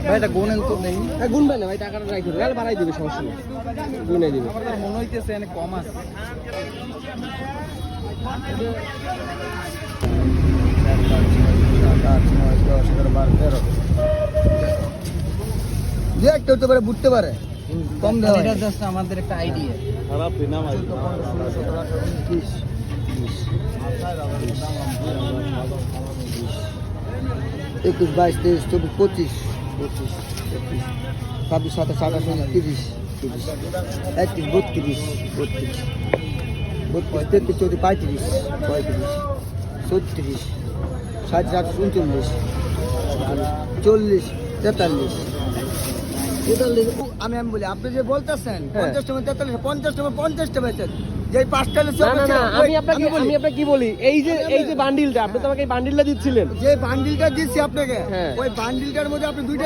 ভাই এটা গুনেন তো নেই, গুনবেন না ভাই, টাকাটা রাখি দেবে, বাড়াই দেবে, সমস্যা নেই, গুনে দিবে। আমার তো মনে হইতেছে এনে কম আছে। 2 একটা হতে পারে, বুঝতে পারে কম দেওয়া। এটা জাস্ট আমাদের একটা আইডিয়া। খারাপ না ভাই। 21, 22, 23, 24, 25, 26, 27, 28, 29, 30, 31, 32, 33, 34, 35, 36, 37, 38, 39, 40, 43, 43। আমি বলি আপনি যে বলতেছেন 50 টাকা 43, 50 টাকা 50 টাকা বেচেন, যে 5টা না না না, আমি আপনাকে কি বলি, এই যে বান্ডিলটা, আপনি তো আমাকে এই বান্ডিলটা দিচ্ছিলেন, যে বান্ডিলটা দিচ্ছি আপনাকে, হ্যাঁ। ওই বান্ডিলটার মধ্যে আপনি 2টা